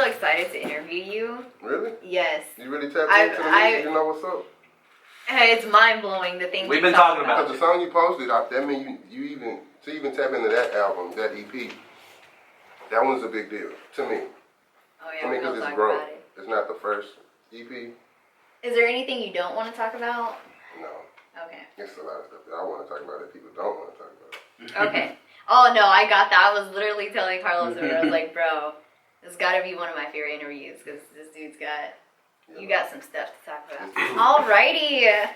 excited to interview you. Really? Yes. You really tapped into the music? You know what's up? Hey, it's mind blowing the things we've been talking about. Because the song you posted, that means you even tap into that album, that EP. That one's a big deal to me. Oh yeah, I mean, because it's growth. It's not the first EP. Is there anything you don't want to talk about? No. Okay. It's a lot of stuff that I want to talk about that people don't want to talk about. Okay. Oh no, I got that. I was literally telling Carlos, I was like, bro, this got to be one of my favorite interviews because this dude's you got some stuff to talk about. Alrighty.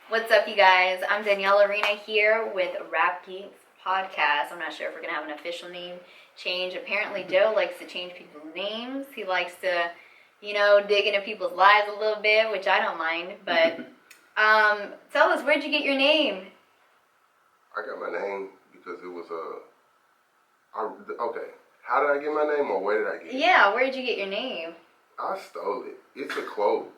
What's up, you guys? I'm Danielle Arena here with Rap Geekz podcast. I'm not sure if we're going to have an official name change. Apparently, Joe likes to change people's names. He likes to, dig into people's lives a little bit, which I don't mind. But tell us, where'd you get your name? I got my name because it was okay. How did I get my name, or where did I get it? Yeah, where'd you get your name? I stole it. It's a quote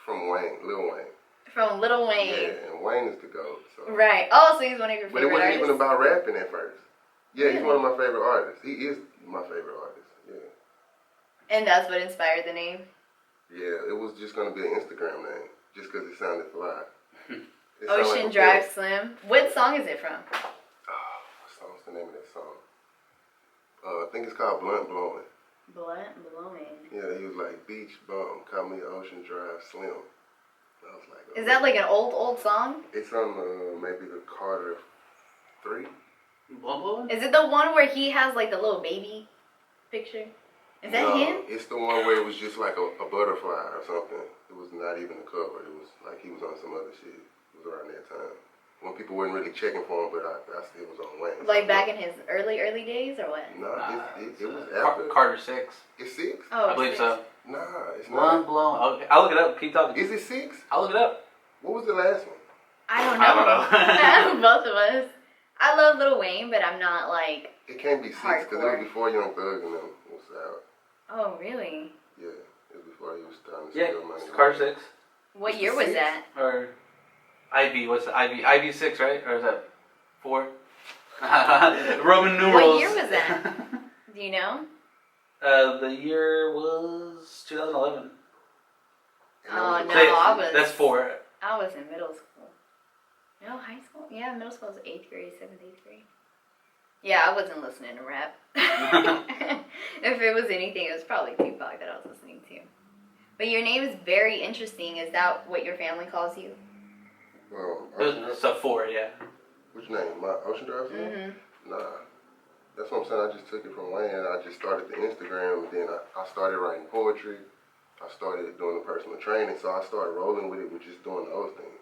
from Wayne, Lil Wayne. From Lil Wayne. Yeah, and Wayne is the GOAT. So. Right. Oh, so he's one of your favorite artists. But it wasn't even about rapping at first. Yeah, Really? He's one of my favorite artists. He is my favorite artist. Yeah. And that's what inspired the name? Yeah, it was just going to be an Instagram name, just because it sounded fly. Ocean Drive Slim. What song is it from? What's the name of that song? I think it's called Blunt Blowing. Blunt Blowing. Yeah, he was like, beach bum, call me Ocean Drive Slim. I was like, is that like an old song? It's on maybe the Carter 3. Blunt Blowing? Is it the one where he has like the little baby picture? Is that him? It's the one where it was just like a butterfly or something. It was not even the cover. It was like he was on some other shit. It was around that time. When people weren't really checking for him, but I still was on Wayne. Like back in his early days or what? No, it was after. Carter 6. It's 6? Oh, I believe 6. so. Nah, it's Blunt not. Blowing. Okay, I'll look it up. Keep talking. Is it 6? I'll look it up. What was the last one? I don't know. Both of us. I love Lil Wayne, but I'm not like It can't be 6 because it was before Young Thug and them was out. Oh, really? Yeah, it was before he was starting to Yeah, money. Carter 6. What year was that? Or Ivy, what's the Ivy? Ivy 6, right? Or is that 4? Roman numerals. What year was that? Do you know? The year was 2011. Oh, no, That's 4. I was in middle school. No, high school? Yeah, middle school was 8th grade, 7th, 8th grade. Yeah, I wasn't listening to rap. If it was anything, it was probably Tupac that I was listening to. But your name is very interesting. Is that what your family calls you? Well, So 4, yeah. Which name? My Ocean Drive? Mm-hmm. Nah. That's what I'm saying. I just took it from Wayne. I just started the Instagram, and then I started writing poetry. I started doing the personal training, so I started rolling with it, with just doing those things.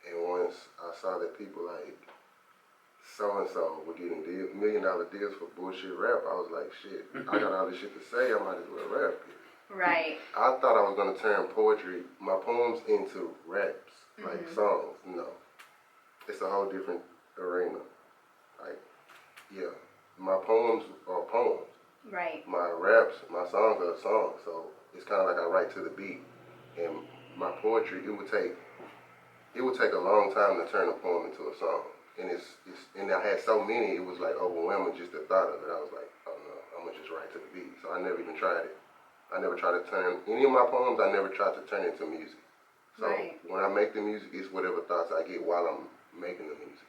And once I saw that people like so-and-so were getting $1 million deals for bullshit rap, I was like, shit, I got all this shit to say, I might as well rap. Right. I thought I was going to turn poetry, my poems, into raps, like songs. No. It's a whole different arena. Like, yeah, my poems are poems. Right. My raps, my songs are songs. So it's kind of like I write to the beat. And my poetry, it would take a long time to turn a poem into a song. And and I had so many, it was like overwhelming just the thought of it. I was like, oh no, I'm gonna just write to the beat. So I never even tried it. I never tried to turn any of my poems. I never tried to turn it into music. So when I make the music, it's whatever thoughts I get while I'm making the music.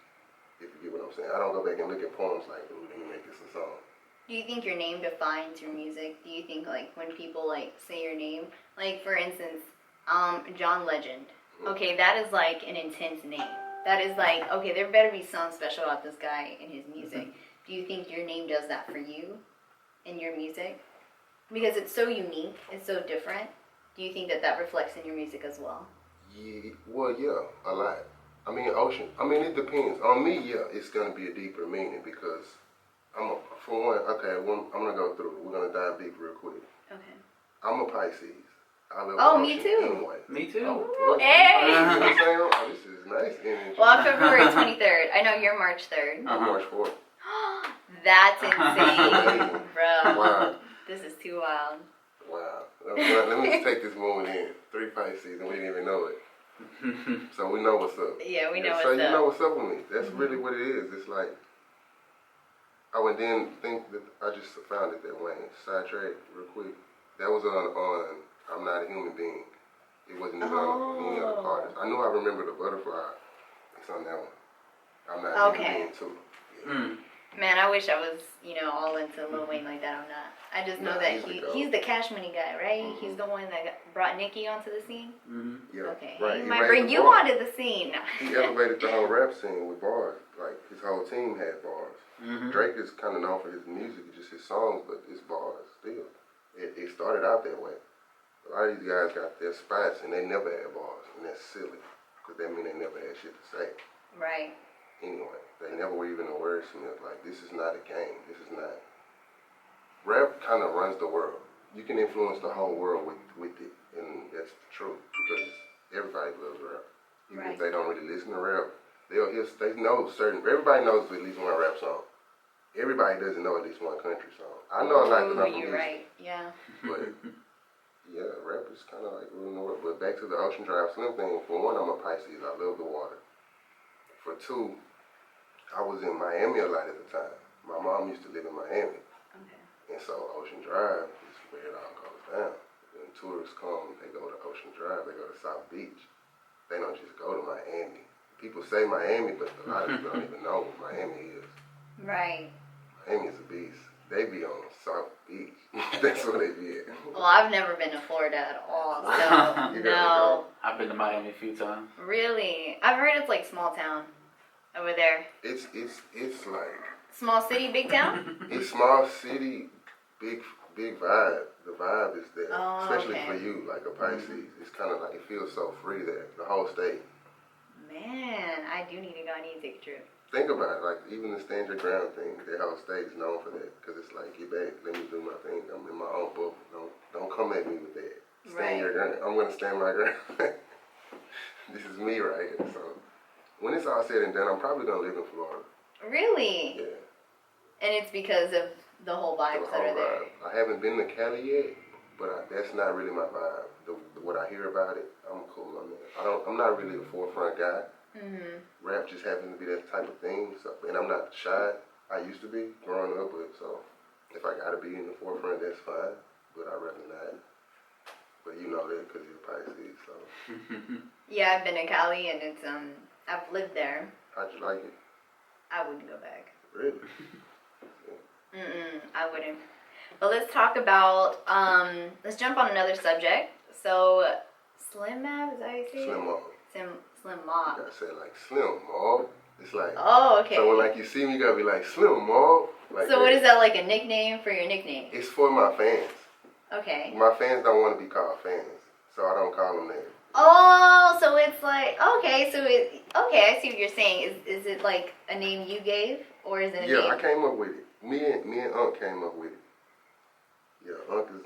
If you get what I'm saying, I don't go back and look at poems like, ooh, let me make this a song. Do you think your name defines your music? Do you think like when people like say your name, like for instance, John Legend? Okay, that is like an intense name. That is like, okay, there better be something special about this guy and his music. Do you think your name does that for you in your music? Because it's so unique, it's so different. Do you think that reflects in your music as well? Yeah, well, yeah, a lot. I mean, it depends. On me, yeah, it's going to be a deeper meaning because I'm going to go through. We're going to dive deep real quick. Okay. I'm a Pisces. I love me too. Anyway. Me too. Oh, hey! You know what I'm saying? Oh, this is nice energy. Well, I'm February 23rd. I know you're March 3rd. I'm March 4th. That's insane, bro. Wow. This is too wild. Wow. Let me just take this moment in. 3 Pisces, and we didn't even know it. So we know what's up. Yeah, we know what's up. So you know what's up with me. That's really what it is. It's like, I would then think that I just found it that way. Sidetrack real quick. That was on I'm Not a Human Being. It wasn't even on any other artist. I knew I remember the Butterfly. It's on that one. I'm Not a Human Being too. Yeah. Man, I wish I was, all into Lil Wayne like that. I'm not. I just know that he's the Cash Money guy, right? Mm-hmm. He's the one that brought Nicki onto the scene. Mm-hmm. Yeah. Okay. Right. He might bring you onto the scene. He elevated the whole rap scene with bars. Like his whole team had bars. Mm-hmm. Drake is kind of known for his music, just his songs, but his bars still. It started out that way. A lot of these guys got their spots and they never had bars, and that's silly because that means they never had shit to say. Right. Anyway, they never were even a wordsmith. Like, this is not a game. This is not. Rap kind of runs the world. You can influence the whole world with it, and that's the truth because everybody loves rap. Even if they don't really listen to rap, they know certain. Everybody knows at least one rap song. Everybody doesn't know at least one country song. I know a lot because I'm from You're right. Yeah. But yeah, rap is kind of like ruling the world. But back to the Ocean Drive Slim thing. For one, I'm a Pisces. I love the water. For two, I was in Miami a lot at the time. My mom used to live in Miami. Okay. And so Ocean Drive is where it all goes down. When tourists come, they go to Ocean Drive, they go to South Beach. They don't just go to Miami. People say Miami, but a lot of people don't even know what Miami is. Right. Miami is a beast. They be on South Beach. That's where they be at. Well, I've never been to Florida at all, so no. I've been to Miami a few times. Really? I've heard it's like small town over there. It's like small city, big town? It's small city, big vibe. The vibe is there, especially for you, like a Pisces. It's kind of like it feels so free there. The whole state. Man, I do need to go. I need to take a trip. Think about it, like even the stand your ground thing, their whole state is known for that. Because it's like, get back, let me do my thing. I'm in my own bubble. Don't come at me with that. Stand your ground. I'm going to stand my ground. This is me right here. So when it's all said and done, I'm probably going to live in Florida. Really? Yeah. And it's because of the whole vibes that are there. I haven't been to Cali yet, but that's not really my vibe. What I hear about it, I'm cool on that. I'm not really a forefront guy. Mm-hmm. Rap just happens to be that type of thing, and I'm not shy. I used to be growing up, but so if I gotta be in the forefront, that's fine. But I'd rather not. But you know that because you're Pisces, so. Yeah, I've been to Cali, and it's I've lived there. How'd you like it? I wouldn't go back. Really? I wouldn't. But let's talk about let's jump on another subject. So, Slim Mab, is that how you say it? Slim Mob. Slim Mob. You gotta say it like Slim Mob. It's like. Oh, okay. So when like you see me, you gotta be like Slim Mob. Like so what is that, like a nickname for your nickname? It's for my fans. Okay. My fans don't want to be called fans, so I don't call them that. Oh, so it's like okay, I see what you're saying. Is it like a name you gave, or is it a name? Yeah, I came up with it. Me and Unc came up with it. Yeah, Unc is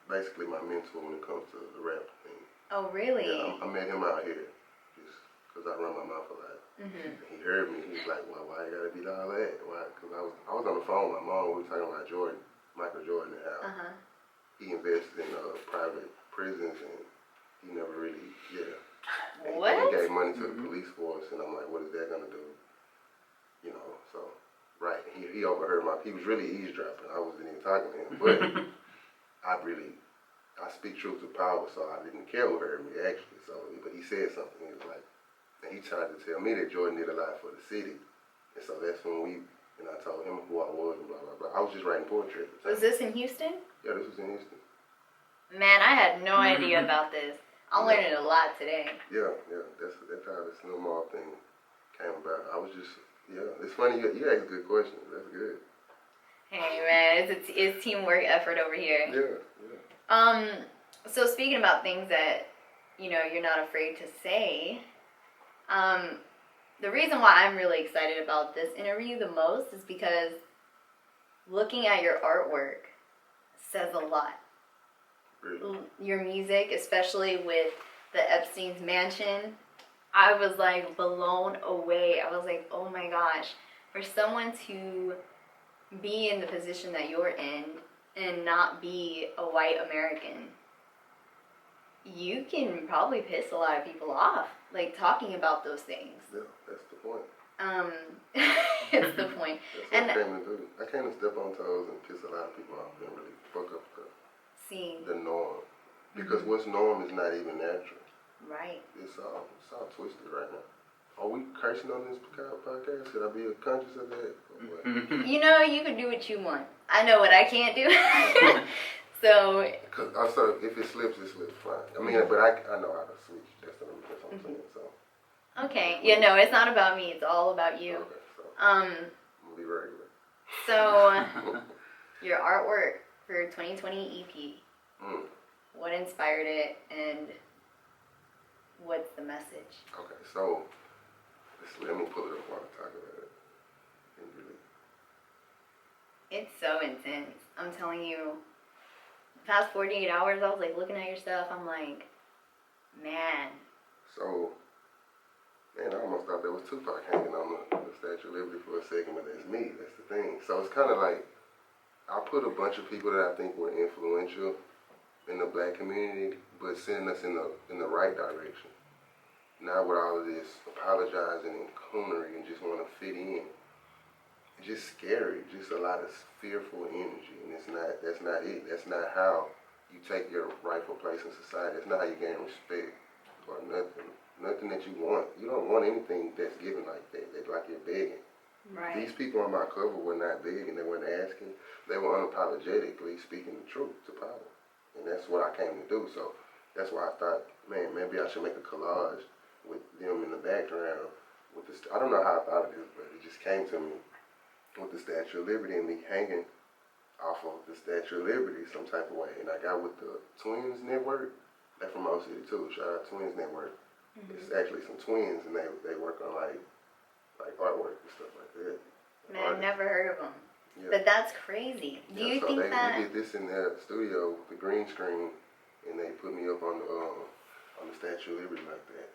basically my mentor when it comes to the rap thing. Oh, really? Yeah, I met him out here just because I run my mouth a lot. Mm-hmm. He heard me. He was like, "Well, why you gotta be all that? Why?" Because I was on the phone with my mom. We were talking about Michael Jordan, and how he invested in private prisons, and he never really, What? He gave money to the police force, and I'm like, what is that gonna do? You know, so right. He overheard he was really eavesdropping. I wasn't even talking to him, but I speak truth to power, so I didn't care who heard me actually. So, but he said something. He was like, and he tried to tell me that Jordan did a lot for the city, and so that's when I told him who I was and blah blah blah. I was just writing poetry at the time. Was this in Houston? Yeah, this was in Houston. Man, I had no idea about this. I'm learning a lot today. Yeah, that's how the Slim Mob thing came about. I was just, it's funny you ask good questions. That's good. Hey man, it's teamwork effort over here. Yeah. So speaking about things that you're not afraid to say, the reason why I'm really excited about this interview the most is because looking at your artwork says a lot. Really? Your music, especially with the Epstein's Mansion, I was like blown away. I was like, oh my gosh, for someone to be in the position that you're in and not be a white American, you can probably piss a lot of people off, like talking about those things. Yeah, that's the point. It's the point. That's what I came to do. I came to step on toes and piss a lot of people off and really fuck up stuff. seeing the norm. Because what's norm is not even natural. right. It's all twisted right now. Are we cursing on this podcast? Should I be conscious of that? Or what? You know, you can do what you want. I know what I can't do. So, Cause also, if it slips, fine. I mean, but I know how to switch. That's what I'm saying. So. okay. Yeah, no, it's not about me. It's all about you. Okay, so Um, I'm gonna be regular. so your artwork for 2020 EP. Mm. What inspired it, and what's the message? Okay, so let me pull it up while I talk about it. And really, It's so intense. I'm telling you. The past 48 hours, I was like looking at your stuff. I'm like, man. so, man, I almost thought there was Tupac hanging on the Statue of Liberty for a second, but that's me. That's the thing. So it's kind of like I put a bunch of people that I think were influential in the black community, but sending us in the right direction. Not with all of this apologizing and coonery and just want to fit in. It's just scary, just a lot of fearful energy, and that's not it. That's not how you take your rightful place in society. That's not how you gain respect or nothing that you want. You don't want anything that's given like that. That's like you're begging. Right. These people on my cover were not begging. They weren't asking. They were unapologetically speaking the truth to power, and that's what I came to do. So that's why I thought, man, maybe I should make a collage with them in the background. I don't know how I thought of this, but it just came to me. With the Statue of Liberty and me hanging off of the Statue of Liberty some type of way. And I got with the Twins Network. They're from Old City too. Shout out Twins Network. It's actually some twins, and they work on like artwork and stuff like that. Man, I've never heard of them. Yeah. But that's crazy. Do you so think that... they did this in their studio with the green screen, and they put me up on the Statue of Liberty like that.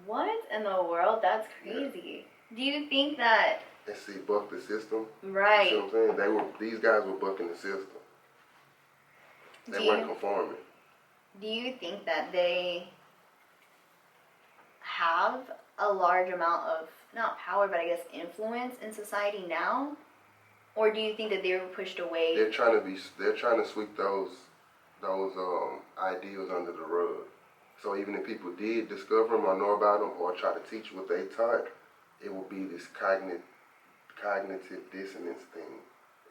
What in the world? That's crazy. Yeah. Do you think that... And see, buck the system. Right. You see what I'm saying? These guys were bucking the system. They weren't conforming. Do you think that they have a large amount of, not power, but I guess influence in society now? Or do you think that they were pushed away? They're trying to sweep those ideals under the rug. So even if people did discover them or know about them or try to teach what they taught, it will be this cognitive dissonance thing,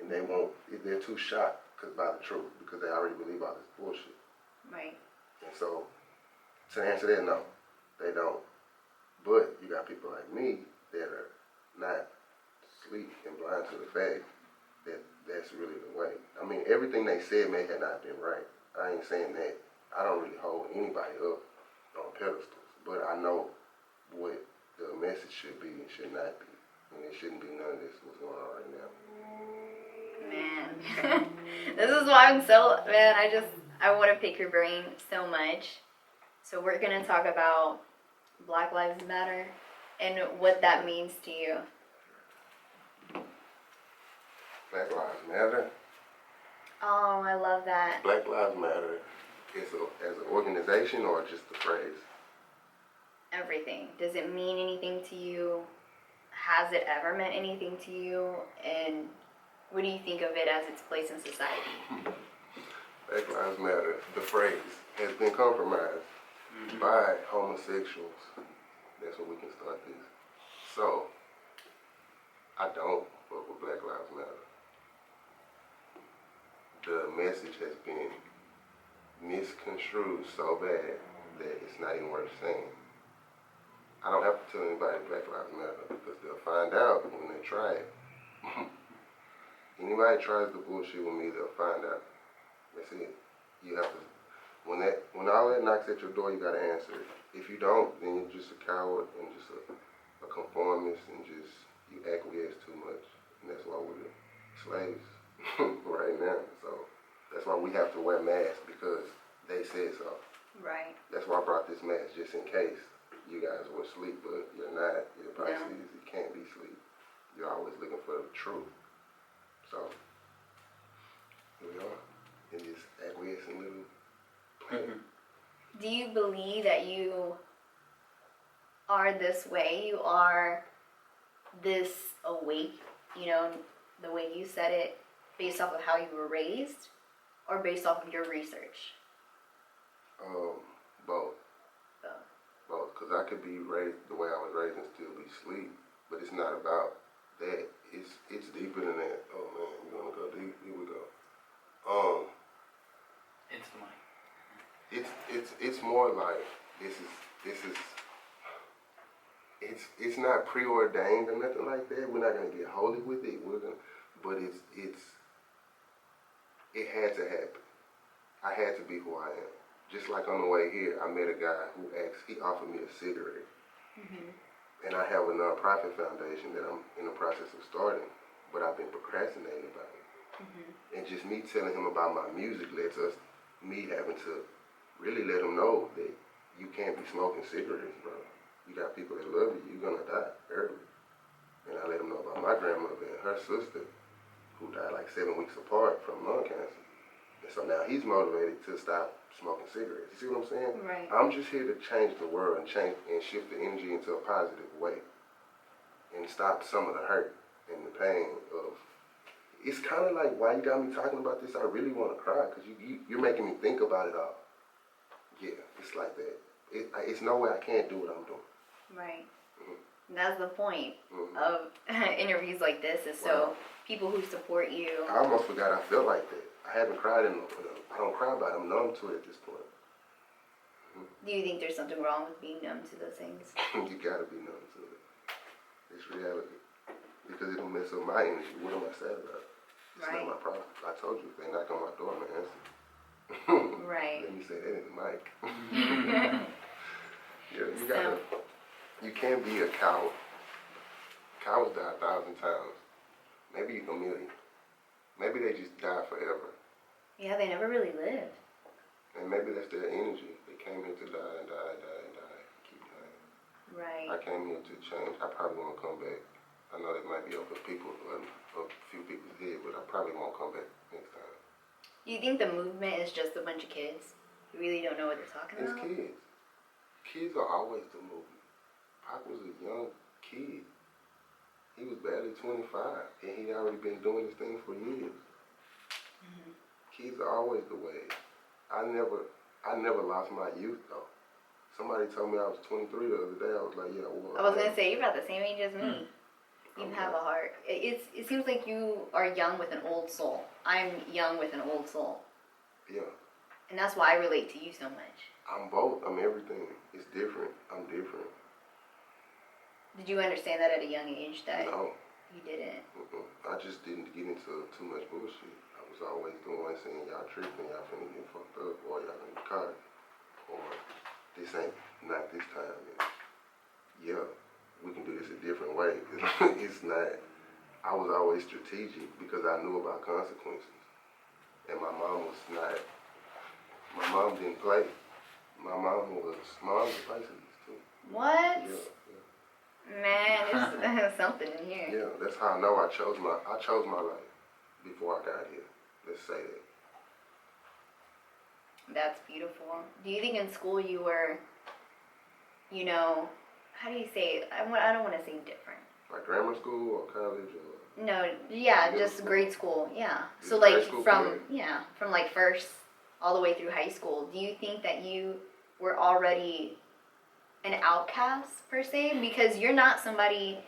and they're too shocked by the truth because they already believe all this bullshit. Right. And so, to answer that, no, they don't. But you got people like me that are not sleep and blind to the fact that that's really the way. I mean, everything they said may have not been right. I ain't saying that. I don't really hold anybody up on pedestals, but I know what the message should be and should not be. And it shouldn't be none of this what's going on right now. Man. This is why I'm so, man, I want to pick your brain so much. So we're going to talk about Black Lives Matter and what that means to you. Black Lives Matter. Oh, I love that. Black Lives Matter as an organization or just the phrase? Everything. Does it mean anything to you? Has it ever meant anything to you? And what do you think of it as its place in society? Black Lives Matter, the phrase, has been compromised by homosexuals. That's where we can start this. So, I don't fuck with Black Lives Matter. The message has been misconstrued so bad that it's not even worth saying. I don't have to tell anybody Black Lives Matter because they'll find out when they try it. Anybody tries the bullshit with me, they'll find out. That's it. You have to, when all that knocks at your door, you gotta answer it. If you don't, then you're just a coward and just a conformist and you acquiesce too much. And that's why we're slaves right now. So that's why we have to wear masks because they said so. Right. That's why I brought this mask just in case you guys were asleep, but you're not. You're Pisces. You can't be asleep. You're always looking for the truth. So here we are in this acquiescing little planet. Do you believe that you are this way? You are this awake, the way you said it, based off of how you were raised? or based off of your research? Both. Both. Both, because I could be raised the way I was raised and still be asleep, but it's not about that. It's deeper than that. Oh man, we're gonna go deep. Here we go. It's the money. It's more like this is it's not preordained or nothing like that. We're not gonna get holy with it. But it had to happen. I had to be who I am. Just like on the way here, I met a guy who offered me a cigarette. Mm-hmm. And I have a nonprofit foundation that I'm in the process of starting, but I've been procrastinating about it. Mm-hmm. And just me telling him about my music me having to really let him know that you can't be smoking cigarettes, bro. You got people that love you, you're gonna die early. And I let him know about my grandmother and her sister, who died like 7 weeks apart from lung cancer. And so now he's motivated to stop smoking cigarettes. You see what I'm saying? Right. I'm just here to change the world and shift the energy into a positive way and stop some of the hurt and the pain of. It's kind of like, why you got me talking about this? I really want to cry because you're making me think about it all. Yeah, it's like that. It's no way I can't do what I'm doing. Right. Mm-hmm. That's the point Mm-hmm. of interviews like this, is so people who support you. I almost forgot I felt like that. I haven't cried I don't cry about it. I'm numb to it at this point. Do you think there's something wrong with being numb to those things? You gotta be numb to it. It's reality. Because it'll mess up my energy. What am I sad about? It's Right. not my problem. I told you, if they knock on my door, I'm gonna answer. Right. Let me say that in the mic. Yeah, you can't be a coward. Cowards die 1,000 times. Maybe a million. Maybe they just die forever. Yeah, they never really lived. And maybe that's their energy. They came here to die and die and die and die. Keep dying. Right. I came here to change. I probably won't come back. I know that might be over a few people's head, but I probably won't come back next time. Do you think the movement is just a bunch of kids who really don't know what they're talking It's about? kids. Kids are always the movement. Pac was a young kid. He was barely 25, and he'd already been doing this thing for years. Mm-hmm. Kids are always the wave. I never lost my youth though. Somebody told me I was 23 the other day. I was like, yeah, well. I was gonna say, you're about the same age as me. You have a heart. It seems like you are young with an old soul. I'm young with an old soul. Yeah. And that's why I relate to you so much. I'm both. I'm everything. It's different. I'm different. Did you understand that at a young age that No. you didn't? I just didn't get into too much bullshit. I was always doing saying y'all tripping, y'all finna get fucked up, or y'all in the car, or this ain't not this time. And yeah, we can do this a different way. It's not. I was always strategic because I knew about consequences, and my mom was not. My mom didn't play. My mom was a Pisces too. What? Yeah. Man, there's something in here. Yeah, that's how I know I chose my life before I got here. Let's say that. That's beautiful. Do you think in school you were, how do you say it? I don't want to say different. Like grammar school or college or? No, yeah, Middle just school. grade school, yeah. Just So like grade school from like first all the way through high school, do you think that you were already an outcast per se? Because you're not somebody,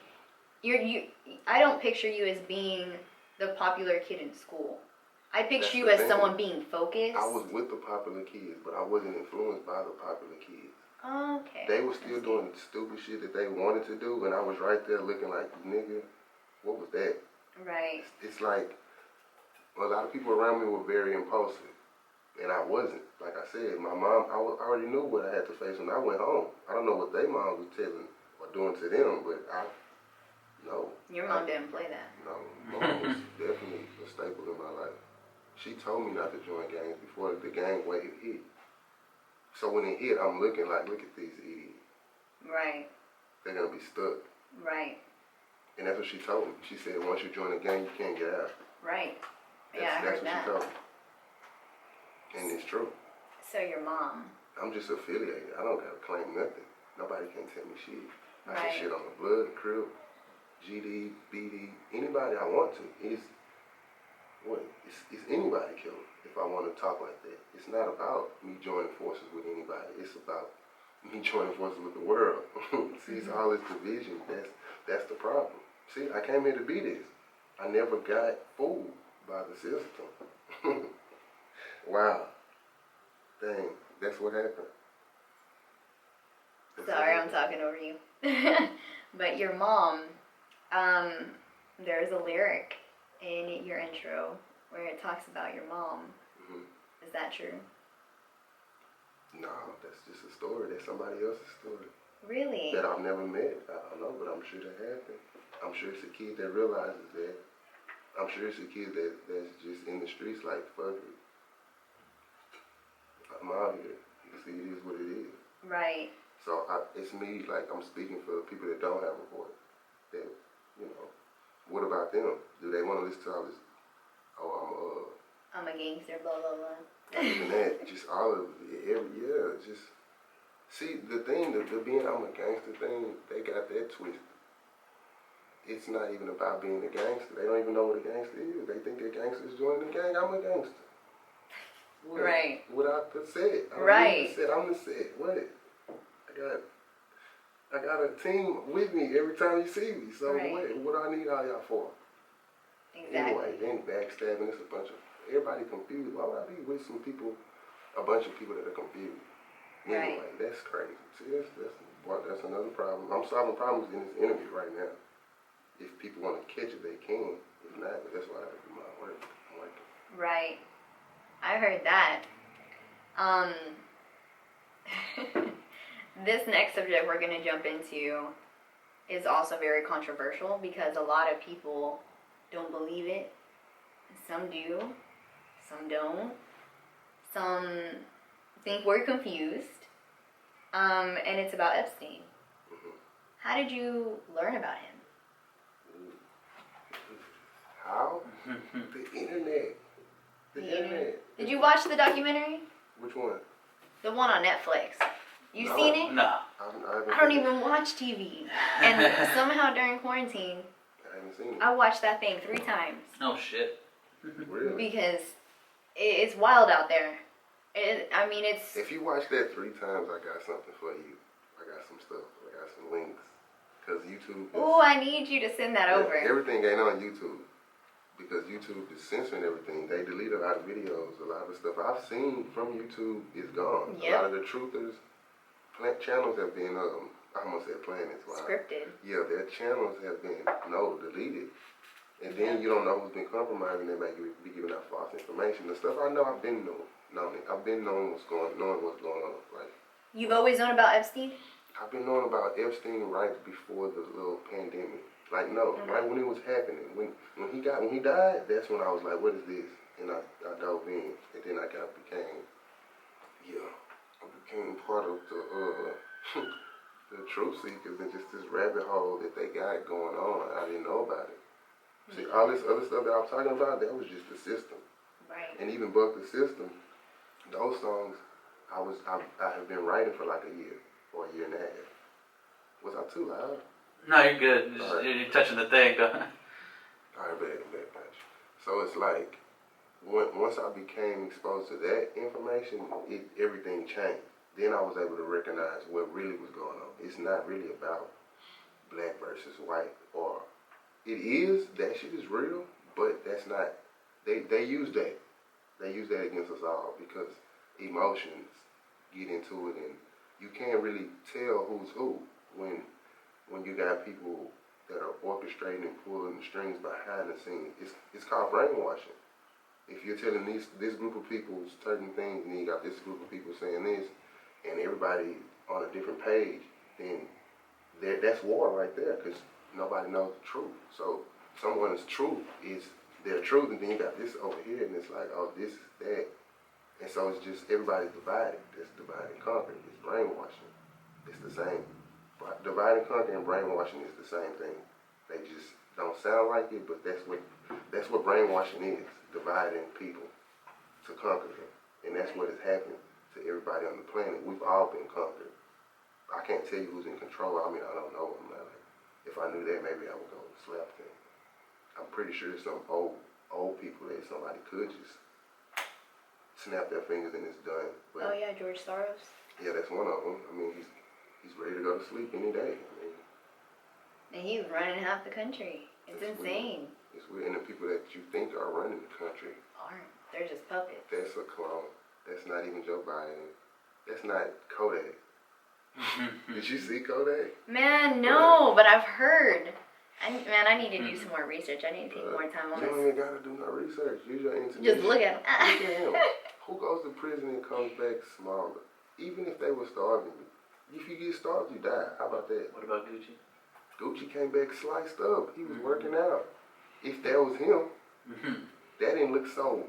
I don't picture you as being the popular kid in school. I picture That's you the as thing. someone being focused. I was with the popular kids, but I wasn't influenced by the popular kids. Oh, okay. They were still doing stupid shit that they wanted to do, and I was right there looking like, nigga, what was that? Right. It's like, a lot of people around me were very impulsive, and I wasn't. Like I said, my mom, I already knew what I had to face when I went home. I don't know what their mom was telling or doing to them, but no. Your mom didn't play that. No, mom was definitely a staple in my life. She told me not to join gangs before the gang wave hit. So when it hit, I'm looking like, look at these idiots. Right. They're gonna be stuck. Right. And that's what she told me. She said, once you join a gang, you can't get out. Right. That's, Yeah, I heard that's what that. she told me. And it's true. So your mom. I'm just affiliated. I don't gotta claim nothing. Nobody can tell me shit. I Right. can shit on the blood, crib, GD, BD, anybody I want to. It's anybody killer. if I want to talk like that. It's not about me joining forces with anybody. It's about me joining forces with the world. See, it's all this division. That's the problem. See, I came here to be this. I never got fooled by the system. Wow. Dang, that's what happened. Sorry, I'm talking over you. But your mom, there's a lyric in your intro where it talks about your mom. Mm-hmm. Is that true? No, that's just a story. That's somebody else's story. Really? That I've never met. I don't know, but I'm sure that happened. I'm sure it's a kid that realizes that. I'm sure it's a kid that's just in the streets like, fuck it. I'm out here. You see, it is what it is. Right. So it's me, like, I'm speaking for people that don't have a voice. That, you know, what about them? Do they want to listen to all this? Oh, I'm a gangster, blah, blah, blah. not even that, just all of it, just, see, the thing, the being I'm a gangster thing, they got that twisted. It's not even about being a gangster. They don't even know what a gangster is. They think a gangster is joining the gang. I'm a gangster. What? Right. Without the set. Right. I'm the set. What? I got a team with me every time you see me. So right. What do I need all y'all for? Exactly. Anyway, then backstabbing, it's a bunch of, everybody confused. Why would I be with some people, a bunch of people that are confused? Anyway, Right. That's crazy. See, that's another problem. I'm solving problems in this interview right now. If people want to catch it, they can. If not, but that's why I have to do my work. I'm working. Right. I heard that. This next subject we're going to jump into is also very controversial because a lot of people don't believe it. Some do, some don't. Some think we're confused. And it's about Epstein. Mm-hmm. How did you learn about him? How? The internet. The internet. Did you watch the documentary? Which one? The one on Netflix. You No. seen it? No. I don't even watch TV. And somehow during quarantine, I haven't seen it. I watched that thing 3 times. Oh shit. Really? Because it's wild out there. It's... If you watch that 3 times, I got something for you. I got some stuff. I got some links. Because YouTube is... Ooh, I need you to send that over. Everything ain't on YouTube. Because YouTube is censoring everything. They delete a lot of videos. A lot of the stuff I've seen from YouTube is gone. Yep. A lot of the truthers channels have been, I almost said planets. Wow. Scripted. Yeah, their channels have been, deleted. And then you don't know who's been compromising. They might be giving out false information. The stuff I know, I've been knowing. I've been knowing what's going on. Like, You've always known about Epstein? I've been knowing about Epstein right before the little pandemic. Like, right when it was happening. When he died, that's when I was like, what is this? And I dove in. And then I became part of the truth seekers and just this rabbit hole that they got going on. I didn't know about it. See, all this other stuff that I was talking about, that was just the system. Right. And even Buck the System, those songs, I have been writing for like a year or a year and a half. Was I too loud? No, you're good. Right. You're touching the thing, though. All right, bad. So it's like, once I became exposed to that information, everything changed. Then I was able to recognize what really was going on. It's not really about black versus white, or it is, that shit is real, but that's not, they use that. They use that against us all because emotions get into it and you can't really tell who's who when you got people that are orchestrating and pulling the strings behind the scenes. It's called brainwashing. If you're telling this group of people certain things and then you got this group of people saying this and everybody on a different page, then that's war right there because nobody knows the truth. So someone's truth is their truth and then you got this over here and it's like, oh, this is that. And so it's just everybody's divided. It's divide and conquer. It's brainwashing. It's the same. Divide and conquer and brainwashing is the same thing. They just don't sound like it, but that's what brainwashing is. Dividing people to conquer them. And that's what has happened to everybody on the planet. We've all been conquered. I can't tell you who's in control. I mean, I don't know. I'm not like, if I knew that, maybe I would go slap them. I'm pretty sure some old people that somebody could just snap their fingers and it's done. But Oh yeah, George Soros. yeah, that's one of them. I mean, he's ready to go to sleep any day. I mean, And he's running half the country. It's insane. it's weird. And the people that you think are running the country, Aren't. They're just puppets. that's a clone. That's not even Joe Biden. That's not Kodak. Did you see Kodak? Man, no, but I've heard. I need to do some more research. I need to take more time on You don't this. even gotta do no research. Use your intuition. Just look at Look at him. him. Who goes to prison and comes back smaller? Even if they were starving you. If you get starved, you die. How about that? What about Gucci? Gucci came back sliced up. He was working out. If that was him, that didn't look so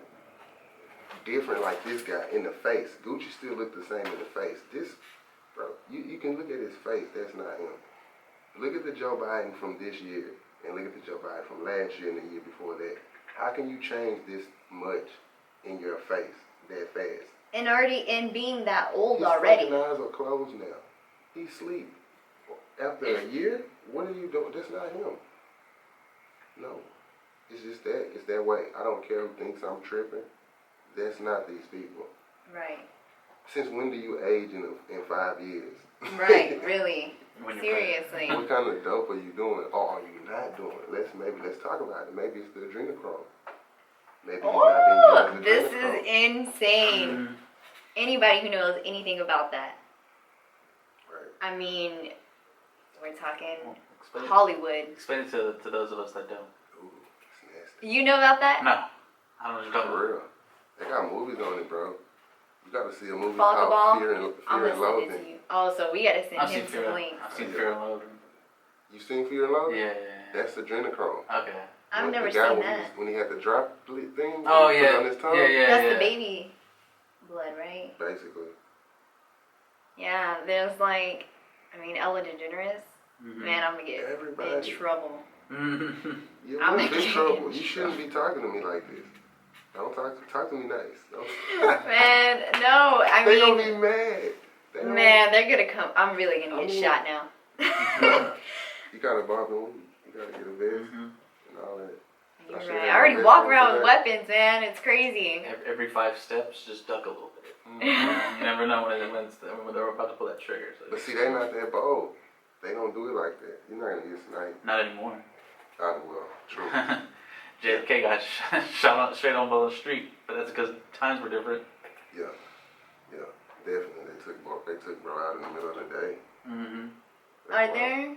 different like this guy in the face. Gucci still looked the same in the face. This, bro, you can look at his face. That's not him. Look at the Joe Biden from this year and look at the Joe Biden from last year and the year before that. How can you change this much in your face that fast? And being that old His already. fucking eyes are closed now. He sleep. After a year, what are you doing? That's not him. No. It's just that. It's that way. I don't care who thinks I'm tripping. That's not these people. Right. Since when do you age in 5 years? Right, really. When you're Seriously. What kind of dope are you doing? Or are you not doing? Let's talk about it. Maybe it's the adrenochrome. Maybe you've not Oh, been this getting the is adrenochrome. insane. Anybody who knows anything about that. Right. I mean, we're talking Explain it. Hollywood. Explain it to those of us that don't. Ooh, it's nasty. You know about that? No. I don't know what you're talking For about. real. They got movies on it, bro. You gotta see a movie Follow the ball. called Fear I'm and gonna send it Loathing. to you. Oh, so we gotta send I've him seen Fear. some links. I've seen Fear and Loathing. You seen Fear and Loathing? Yeah. That's adrenochrome. Okay. I've When never the guy, seen when that. when he had the droplet thing. Oh he put yeah. on his tongue, Yeah. That's the baby blood, right? Basically. Yeah, there's like, I mean, Ellen DeGeneres. Mhm. Man, I'm gonna get in Everybody. trouble. You're I'm in gonna get trouble. in You shouldn't be talking to me like this. Don't talk to me nice. Don't. Man, no, I They gonna mean, be mad. They don't- man, they're gonna come. I'm really gonna get shot now. You gotta bump him. You gotta get a vest Mhm. and all that. You're I should right. have I already my walk vest around on with today. weapons, man. It's crazy. Every 5 steps, just duck a little bit. You never know when they're about to pull that trigger. So. But see, they not that bold. They don't do it like that. You're not gonna get sniped. Not anymore. Well, true. JFK got shot on, straight on the street, but that's because times were different. Yeah, definitely. They took bro out in the middle of the day. Mm-hmm. Are there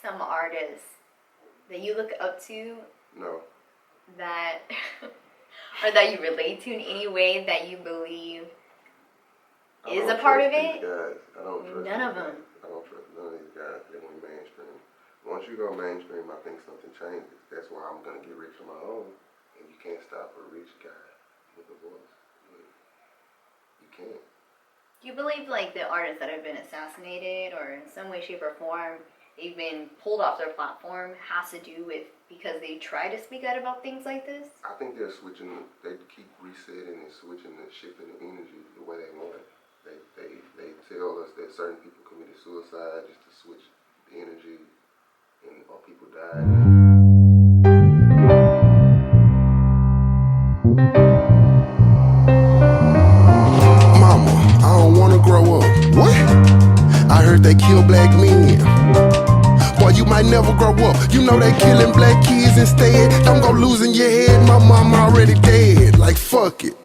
some artists that you look up to No. that, or that you relate to in any way that you believe I is don't a part trust of these it? Guys. I don't trust None these of them. guys. I don't trust none of these guys. They went mainstream. Once you go mainstream, I think something changes. That's why I'm gonna get rich on my own. And you can't stop a rich guy with a voice. You can't. Do you believe like the artists that have been assassinated or in some way, shape, or form they've been pulled off their platform has to do with because they try to speak out about things like this? I think they're switching. They keep resetting and switching and shifting the energy the way they want it. They tell us that certain people committed suicide just to switch the energy, and or people died. Mama, I don't wanna grow up. What? I heard they kill black men. Boy, you might never grow up. You know they killing black kids instead. Don't go losing your head. My mama already dead. Like, fuck it.